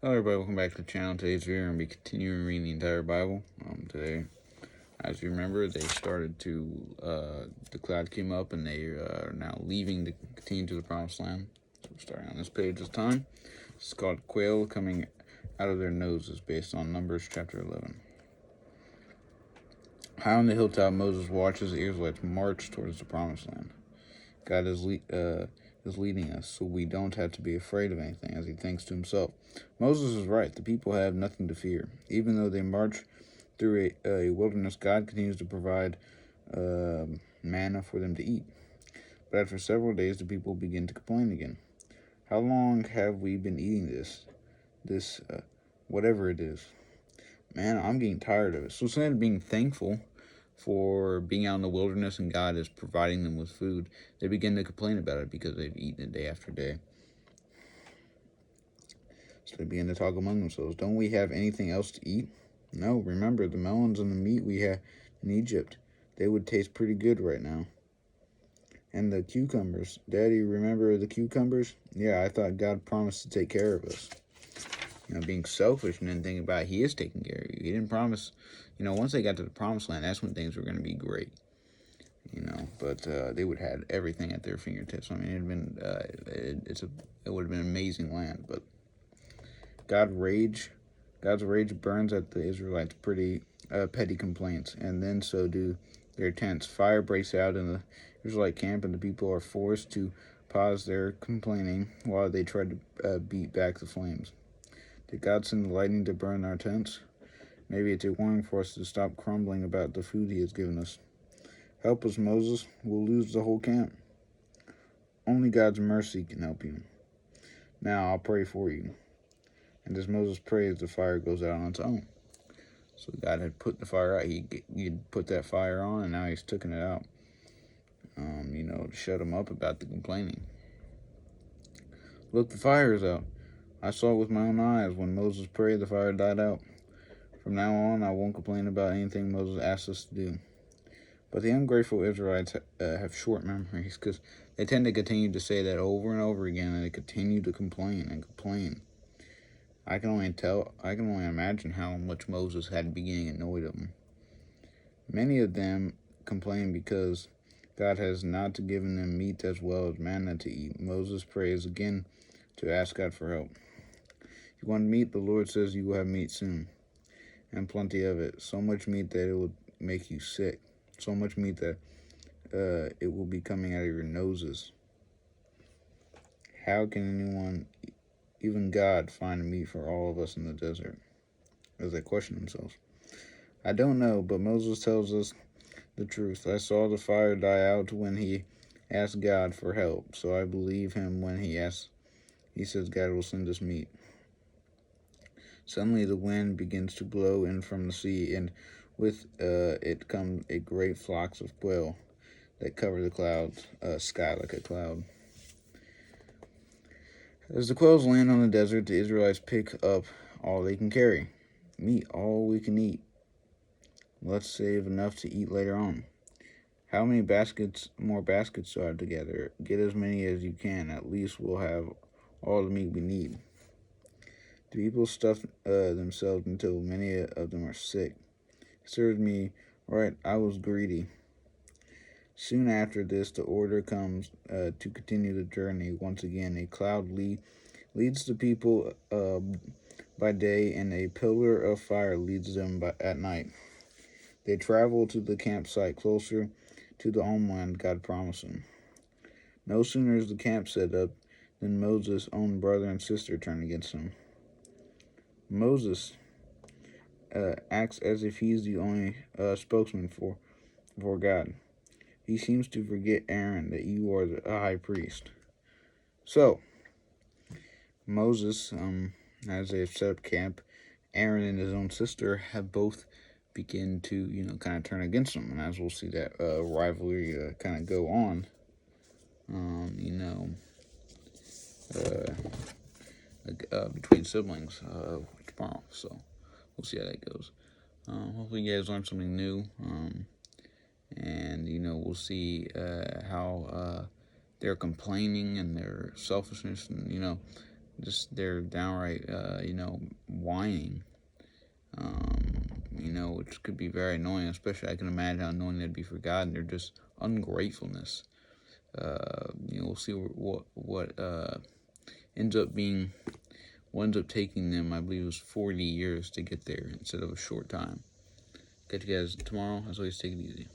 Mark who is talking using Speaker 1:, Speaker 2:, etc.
Speaker 1: Hello everybody, welcome back to the channel. Today's video, we're going to be continuing reading the entire Bible. Today, as you remember, they started to, the cloud came up and they are now leaving to continue to the promised land. So we're starting on this page this time. It's called Quail Coming Out of Their Noses, based on Numbers chapter 11. High on the hilltop, Moses watches the Israelites march towards the promised land. God is leading us, so we don't have to be afraid of anything, as he thinks to himself. Moses is right. The people have nothing to fear. Even though they march through a wilderness, God continues to provide manna for them to eat. But after several days, the people begin to complain again. How long have we been eating this, whatever it is? Man, I'm getting tired of it. So instead of being thankful for being out in the wilderness and God is providing them with food, they begin to complain about it because they've eaten it day after day. So they begin to talk among themselves. Don't we have anything else to eat? No, remember the melons and the meat we had in Egypt. They would taste pretty good right now. And the cucumbers. Daddy, remember the cucumbers? Yeah, I thought God promised to take care of us. Being selfish and then thinking about he is taking care of you. He didn't promise, once they got to the promised land, that's when things were going to be great. But they would have had everything at their fingertips. I mean, it'd been, it would have been an amazing land. But God's rage burns at the Israelites' pretty petty complaints, and then so do their tents. Fire breaks out in the Israelite camp, and the people are forced to pause their complaining while they try to beat back the flames. Did God send the lightning to burn our tents? Maybe it's a warning for us to stop grumbling about the food he has given us. Help us, Moses. We'll lose the whole camp. Only God's mercy can help you. Now I'll pray for you. And as Moses prays, the fire goes out on its own. So God had put the fire out. He'd put that fire on, and now he's taken it out. To shut him up about the complaining. Look, the fire is out. I saw it with my own eyes. When Moses prayed, the fire died out. From now on, I won't complain about anything Moses asked us to do. But the ungrateful Israelites have short memories, because they tend to continue to say that over and over again, and they continue to complain and complain. I can only imagine how much Moses had beginning annoyed them. Many of them complain because God has not given them meat as well as manna to eat. Moses prays again to ask God for help. You want meat? The Lord says you will have meat soon, and plenty of it. So much meat that it will make you sick. So much meat that it will be coming out of your noses. How can anyone, even God, find meat for all of us in the desert? As they question themselves. I don't know, but Moses tells us the truth. I saw the fire die out when he asked God for help, so I believe him when he says God will send us meat. Suddenly the wind begins to blow in from the sea, and with it come a great flocks of quail that cover the sky like a cloud. As the quails land on the desert, the Israelites pick up all they can carry. Meat, all we can eat. Let's save enough to eat later on. How many more baskets are together? Get as many as you can. At least we'll have all the meat we need. The people stuff themselves until many of them are sick. It serves me right. I was greedy. Soon after this, the order comes to continue the journey. Once again, a cloud leads the people by day, and a pillar of fire leads them at night. They travel to the campsite closer to the homeland God promised them. No sooner is the camp set up than Moses' own brother and sister turn against him. Moses acts as if he's the only spokesman for God. He seems to forget, Aaron, that you are the high priest. So, Moses, as they have set up camp, Aaron and his own sister have both begin to, kind of turn against him. And as we'll see that rivalry kind of go on, between siblings tomorrow. So, we'll see how that goes. Hopefully you guys learned something new. And, we'll see how they're complaining and their selfishness. And, just they're downright, whining. Which could be very annoying, especially I can imagine how annoying that'd be for God, and they're just ungratefulness. We'll see what ends up being, what ends up taking them, I believe it was 40 years to get there instead of a short time. Catch you guys tomorrow. As always, take it easy.